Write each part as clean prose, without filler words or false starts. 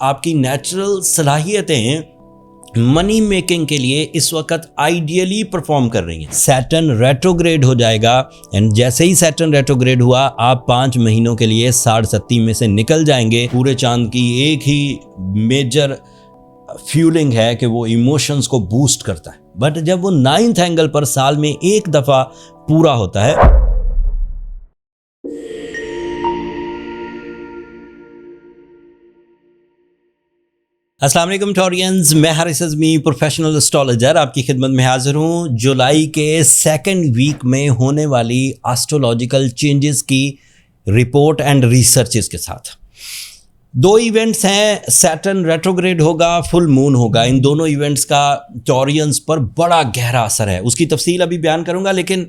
آپ کی نیچرل صلاحیتیں منی میکنگ کے لیے اس وقت آئیڈیلی پرفارم کر رہی ہیں. سیٹرن ریٹروگریڈ ہو جائے گا اینڈ جیسے ہی سیٹرن ریٹروگریڈ ہوا آپ 5 مہینوں کے لیے 60 میں سے نکل جائیں گے. پورے چاند کی ایک ہی میجر فیولنگ ہے کہ وہ ایموشنز کو بوسٹ کرتا ہے. بٹ جب وہ 9th اینگل پر سال میں ایک دفعہ پورا ہوتا ہے. السلام علیکم ٹورینز، میں حارث اعظمی پروفیشنل اسٹرالوجر آپ کی خدمت میں حاضر ہوں جولائی کے 2nd ویک میں ہونے والی ایسٹرولوجیکل چینجز کی رپورٹ اینڈ ریسرچز کے ساتھ. 2 ایونٹس ہیں، سیٹرن ریٹروگریڈ ہوگا، فل مون ہوگا. ان دونوں ایونٹس کا ٹورینز پر بڑا گہرا اثر ہے. اس کی تفصیل ابھی بیان کروں گا، لیکن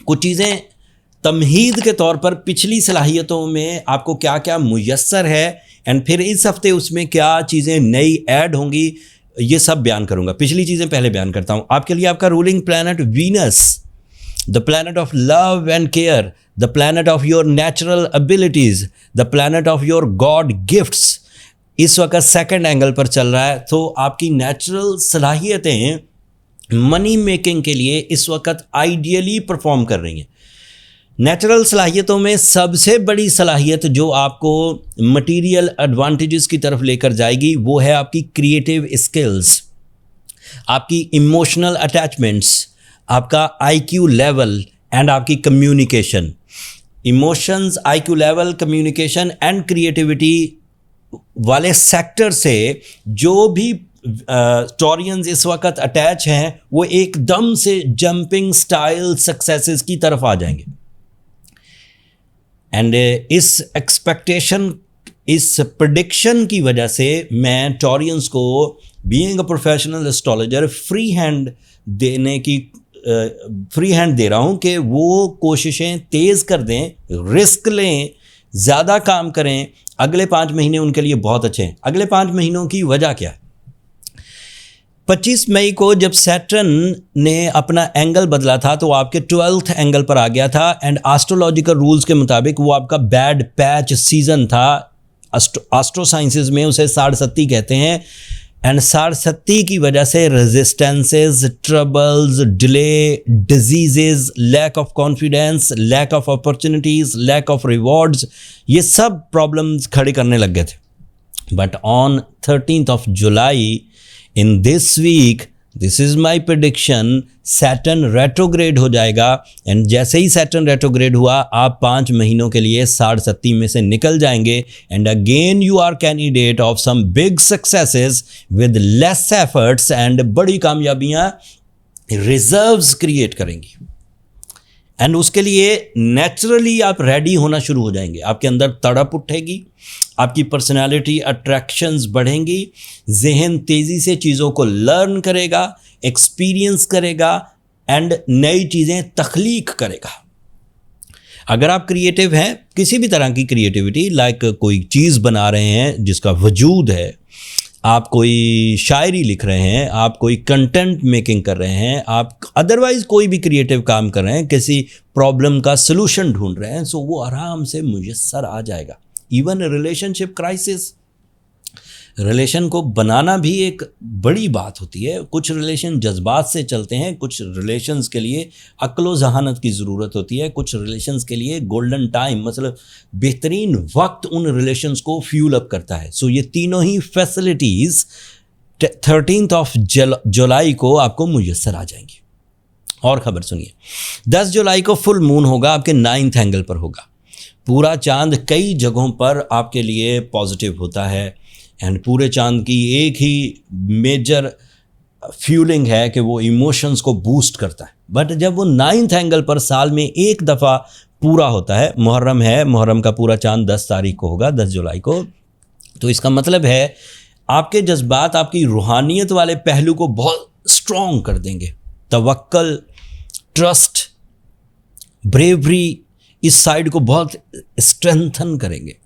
کچھ چیزیں تمہید کے طور پر پچھلی صلاحیتوں میں آپ کو کیا کیا میسر ہے اینڈ پھر اس ہفتے اس میں کیا چیزیں نئی ایڈ ہوں گی، یہ سب بیان کروں گا. پچھلی چیزیں پہلے بیان کرتا ہوں. آپ کے لیے آپ کا ruling planet Venus, the plant of love and care, the plant of your natural abilities, the plant of your god gifts, اس وقت 2nd اینگل پر چل رہا ہے. تو آپ کی نیچرل صلاحیتیں منی میکنگ کے لیے اس وقت آئیڈیلی پرفارم کر رہی ہیں. نیچرل صلاحیتوں میں سب سے بڑی صلاحیت جو آپ کو مٹیریل ایڈوانٹیجز کی طرف لے کر جائے گی وہ ہے آپ کی کریٹیو اسکلز، آپ کی ایموشنل اٹیچمنٹس، آپ کا آئی کیو لیول اینڈ آپ کی communication. Emotions, I Q level, communication and creativity والے سیکٹر سے جو بھی ٹورینز اس وقت اٹیچ ہیں وہ ایک دم سے جمپنگ سٹائل سکسیسز کی طرف آ جائیں گے. اینڈ اس ایکسپیکٹیشن، اس پریڈکشن کی وجہ سے میں ٹورینز کو being a professional astrologer free hand دے رہا ہوں کہ وہ کوششیں تیز کر دیں، رسک لیں، زیادہ کام کریں. اگلے 5 مہینے ان کے لیے بہت اچھے ہیں. اگلے 5 مہینوں کی وجہ کیا ہے؟ 25 مئی کو جب سیٹرن نے اپنا اینگل بدلا تھا تو آپ کے 12th اینگل پر آ گیا تھا اینڈ آسٹرولوجیکل رولز کے مطابق وہ آپ کا بیڈ پیچ سیزن تھا. آسٹرو سائنسز میں اسے 67 کہتے ہیں. اینڈ 67 کی وجہ سے resistances, troubles, delay, diseases, lack of confidence, lack of opportunities, lack of rewards, یہ سب پرابلمز کھڑے کرنے لگ گئے تھے. But on 13th of July in this week, this is my prediction, Saturn retrograde ہو جائے گا اینڈ جیسے ہی Saturn retrograde ہوا آپ 5 مہینوں کے لیے 60 میں سے نکل جائیں گے. And again you are candidate of some big successes with less efforts and بڑی کامیابیاں ریزروز کریٹ کریں گی. اینڈ اس کے لیے نیچرلی آپ ریڈی ہونا شروع ہو جائیں گے. آپ کے اندر تڑپ اٹھے گی، آپ کی پرسنالٹی اٹریکشنز بڑھیں گی، ذہن تیزی سے چیزوں کو لرن کرے گا، ایکسپیرینس کرے گا اینڈ نئی چیزیں تخلیق کرے گا. اگر آپ کریٹیو ہیں، کسی بھی طرح کی کریٹیوٹی، لائک کوئی چیز بنا رہے ہیں جس کا وجود ہے، آپ کوئی شاعری لکھ رہے ہیں، آپ کوئی کنٹینٹ میکنگ کر رہے ہیں، آپ ادروائز کوئی بھی کریٹیو کام کر رہے ہیں، کسی پرابلم کا سلوشن ڈھونڈ رہے ہیں، سو وہ آرام سے میسر آ جائے گا. ایون ریلیشن شپ کرائسس، ریلیشن کو بنانا بھی ایک بڑی بات ہوتی ہے. کچھ ریلیشن جذبات سے چلتے ہیں، کچھ ریلیشنز کے لیے عقل و ذہانت کی ضرورت ہوتی ہے، کچھ ریلیشنز کے لیے گولڈن ٹائم، مطلب بہترین وقت ان ریلیشنز کو فیول اپ کرتا ہے. سو یہ تینوں ہی فیسلٹیز 13th of July کو آپ کو میسر آ جائیں گی. اور خبر سنیے، 10 جولائی کو فل مون ہوگا، آپ کے 9th اینگل پر ہوگا. پورا چاند کئی جگہوں پر آپ کے لیے پازیٹیو ہوتا ہے اینڈ پورے چاند کی ایک ہی میجر فیولنگ ہے کہ وہ ایموشنز کو بوسٹ کرتا ہے. بٹ جب وہ 9th اینگل پر سال میں ایک دفعہ پورا ہوتا ہے، محرم ہے، محرم کا پورا چاند 10 تاریخ کو ہوگا، 10 جولائی کو، تو اس کا مطلب ہے آپ کے جذبات آپ کی روحانیت والے پہلو کو بہت اسٹرانگ کر دیں گے. توکل، ٹرسٹ، بریوری، اس سائڈ کو بہت اسٹرینتھن کریں گے.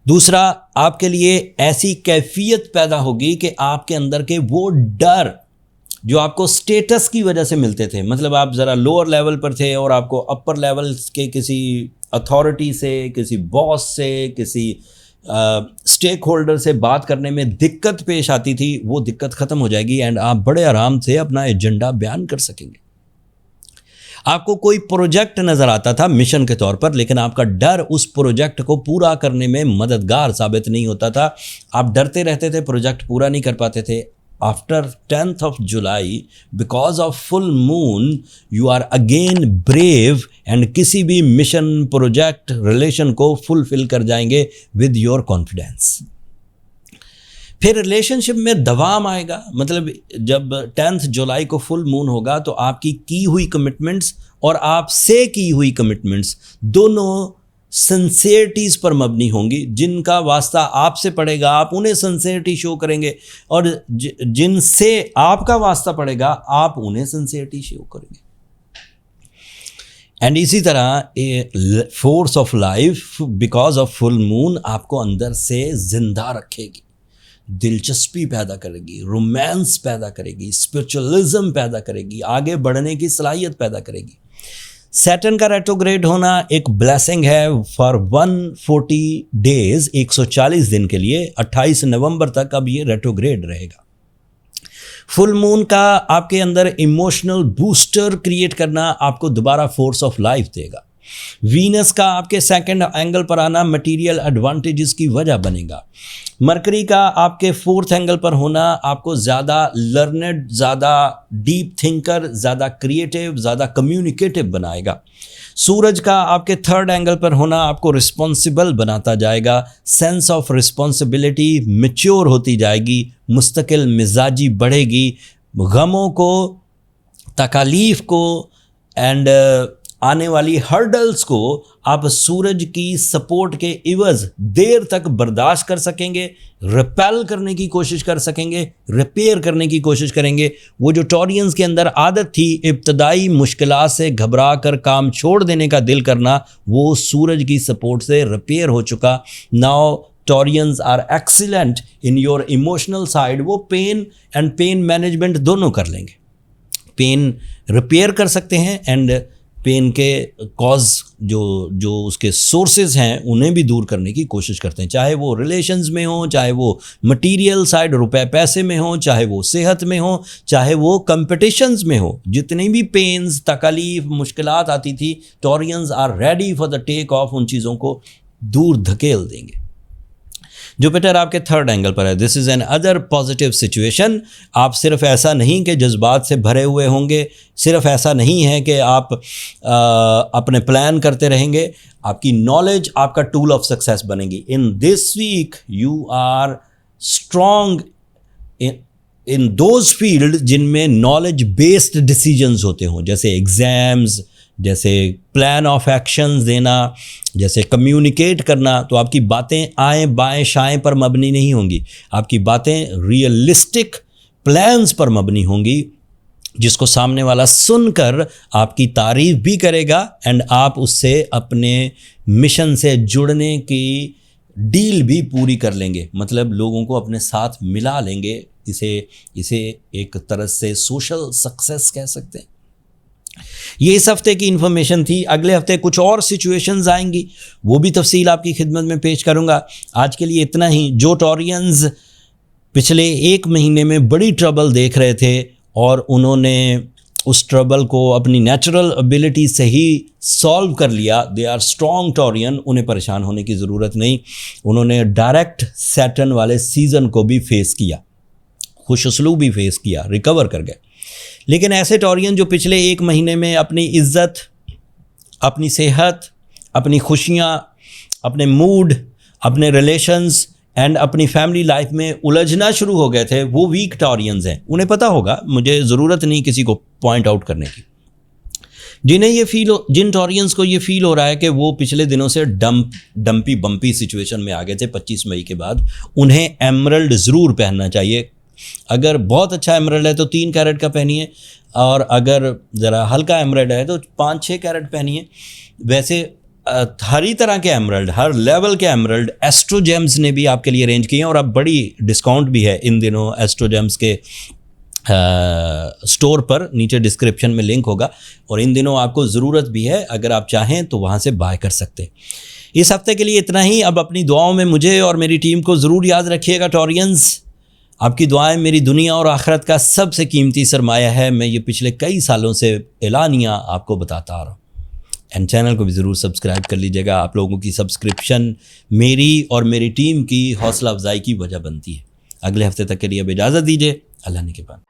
دوسرا، آپ کے لیے ایسی کیفیت پیدا ہوگی کہ آپ کے اندر کے وہ ڈر جو آپ کو سٹیٹس کی وجہ سے ملتے تھے، مطلب آپ ذرا لوور لیول پر تھے اور آپ کو اپر لیول کے کسی اتھارٹی سے، کسی باس سے، کسی اسٹیک ہولڈر سے بات کرنے میں دقت پیش آتی تھی، وہ دقت ختم ہو جائے گی اینڈ آپ بڑے آرام سے اپنا ایجنڈا بیان کر سکیں گے۔ آپ کو کوئی پروجیکٹ نظر آتا تھا مشن کے طور پر، لیکن آپ کا ڈر اس پروجیکٹ کو پورا کرنے میں مددگار ثابت نہیں ہوتا تھا، آپ ڈرتے رہتے تھے، پروجیکٹ پورا نہیں کر پاتے تھے۔ After 10th of July because of full moon you are again brave and کسی بھی مشن، پروجیکٹ، ریلیشن کو فلفل کر جائیں گے ود یور کانفیڈینس۔ پھر ریلیشن شپ میں دوام آئے گا، مطلب جب 10th جولائی کو فل مون ہوگا تو آپ کی ہوئی کمٹمنٹس اور آپ سے کی ہوئی کمٹمنٹس دونوں سنسیئرٹیز پر مبنی ہوں گی، جن کا واسطہ آپ سے پڑے گا آپ انہیں سنسیئرٹی شو کریں گے، اور جن سے آپ کا واسطہ پڑے گا آپ انہیں سنسیئرٹی شو کریں گے۔ اینڈ اسی طرح force of life because of full moon آپ کو اندر سے زندہ رکھے گی، دلچسپی پیدا کرے گی، رومانس پیدا کرے گی، اسپرچولیزم پیدا کرے گی، آگے بڑھنے کی صلاحیت پیدا کرے گی۔ سیٹرن کا ریٹروگریڈ ہونا ایک بلیسنگ ہے فار 140 days، 140 دن کے لیے، 28 نومبر تک اب یہ ریٹروگریڈ رہے گا۔ فل مون کا آپ کے اندر ایموشنل بوسٹر کریٹ کرنا آپ کو دوبارہ فورس آف لائف دے گا۔ وینس کا آپ کے سیکنڈ اینگل پر آنا مٹیریل ایڈوانٹیجز کی وجہ بنے گا۔ مرکری کا آپ کے فورتھ اینگل پر ہونا آپ کو زیادہ لرنڈ، زیادہ ڈیپ تھنکر، زیادہ کریٹیو، زیادہ کمیونیکیٹو بنائے گا۔ سورج کا آپ کے تھرڈ اینگل پر ہونا آپ کو رسپانسبل بناتا جائے گا، سینس آف رسپانسبلٹی میچور ہوتی جائے گی، مستقل مزاجی بڑھے گی، غموں کو، تکالیف کو اینڈ آنے والی ہرڈلز کو آپ سورج کی سپورٹ کے عوض دیر تک برداشت کر سکیں گے، ریپیل کرنے کی کوشش کر سکیں گے، ریپیئر کرنے کی کوشش کریں گے۔ وہ جو ٹورینز کے اندر عادت تھی ابتدائی مشکلات سے گھبرا کر کام چھوڑ دینے کا دل کرنا، وہ سورج کی سپورٹ سے ریپیئر ہو چکا۔ Now Taureans are excellent in your emotional side, وہ پین اینڈ پین مینجمنٹ دونوں کر لیں گے، پین ریپیئر کر سکتے ہیں اینڈ پین کے کاز جو اس کے سورسز ہیں انہیں بھی دور کرنے کی کوشش کرتے ہیں، چاہے وہ ریلیشنز میں ہوں، چاہے وہ مٹیریل سائڈ روپے پیسے میں ہوں، چاہے وہ صحت میں ہوں، چاہے وہ کمپٹیشنز میں ہو۔ جتنی بھی پینز، تکالیف، مشکلات آتی تھی، Taureans are ready for the take off, ان چیزوں کو دور دھکیل دیں گے۔ جوپیٹر آپ کے تھرڈ اینگل پر ہے، this is another positive situation. آپ صرف ایسا نہیں کہ جذبات سے بھرے ہوئے ہوں گے، صرف ایسا نہیں ہے کہ آپ اپنے پلان کرتے رہیں گے، آپ کی نالج آپ کا ٹول آف سکسیس بنے گی۔ In this week you are strong in those field جن میں نالج بیسڈ ڈیسیجنز ہوتے ہوں، جیسے ایگزامز، جیسے پلان آف ایکشنز دینا، جیسے کمیونیکیٹ کرنا۔ تو آپ کی باتیں آئیں بائیں شائیں پر مبنی نہیں ہوں گی، آپ کی باتیں ریئلسٹک پلانز پر مبنی ہوں گی، جس کو سامنے والا سن کر آپ کی تعریف بھی کرے گا اینڈ آپ اس سے اپنے مشن سے جڑنے کی ڈیل بھی پوری کر لیں گے، مطلب لوگوں کو اپنے ساتھ ملا لیں گے۔ اسے ایک طرح سے سوشل سکسیس کہہ سکتے ہیں۔ یہ اس ہفتے کی انفارمیشن تھی، اگلے ہفتے کچھ اور سچویشنز آئیں گی، وہ بھی تفصیل آپ کی خدمت میں پیش کروں گا۔ آج کے لیے اتنا ہی۔ جو ٹورینز پچھلے ایک مہینے میں بڑی ٹربل دیکھ رہے تھے اور انہوں نے اس ٹربل کو اپنی نیچرل ابیلٹی سے ہی سالو کر لیا، دے آر اسٹرانگ ٹورین، انہیں پریشان ہونے کی ضرورت نہیں۔ انہوں نے ڈائریکٹ سیٹرن والے سیزن کو بھی فیس کیا، خوش اسلوب بھی فیس کیا، ریکور کر گئے۔ لیکن ایسے ٹورین جو پچھلے ایک مہینے میں اپنی عزت، اپنی صحت، اپنی خوشیاں، اپنے موڈ، اپنے ریلیشنز اینڈ اپنی فیملی لائف میں الجھنا شروع ہو گئے تھے، وہ ویک ٹورینز ہیں۔ انہیں پتہ ہوگا، مجھے ضرورت نہیں کسی کو پوائنٹ آؤٹ کرنے کی۔ جن ٹورینز کو یہ فیل ہو رہا ہے کہ وہ پچھلے دنوں سے ڈمپی بمپی سچویشن میں آ گئے تھے 25 مئی کے بعد، انہیں ایمرلڈ ضرور پہننا چاہیے۔ اگر بہت اچھا ایمرلڈ ہے تو 3 کیرٹ کا پہنیے، اور اگر ذرا ہلکا ایمرلڈ ہے تو 5-6 کیرٹ پہنیے۔ ویسے ہر ہی طرح کے ایمرلڈ، ہر لیول کے ایمرلڈ ایسٹرو جیمز نے بھی آپ کے لیے ارینج کیے ہیں، اور اب بڑی ڈسکاؤنٹ بھی ہے ان دنوں ایسٹرو جیمز کے اسٹور پر، نیچے ڈسکرپشن میں لنک ہوگا، اور ان دنوں آپ کو ضرورت بھی ہے، اگر آپ چاہیں تو وہاں سے بائی کر سکتے ہیں۔ اس ہفتے کے لیے اتنا ہی. اب اپنی دعاؤں میں مجھے اور میری ٹیم کو ضرور یاد رکھیے گا ٹورینز. آپ کی دعائیں میری دنیا اور آخرت کا سب سے قیمتی سرمایہ ہے. میں یہ پچھلے کئی سالوں سے اعلانیہ آپ کو بتاتا آ رہا ہوں. اینڈ چینل کو بھی ضرور سبسکرائب کر لیجیے گا. آپ لوگوں کی سبسکرپشن میری اور میری ٹیم کی حوصلہ افزائی کی وجہ بنتی ہے. اگلے ہفتے تک کے لیے اب اجازت دیجیے. اللہ نگہبان.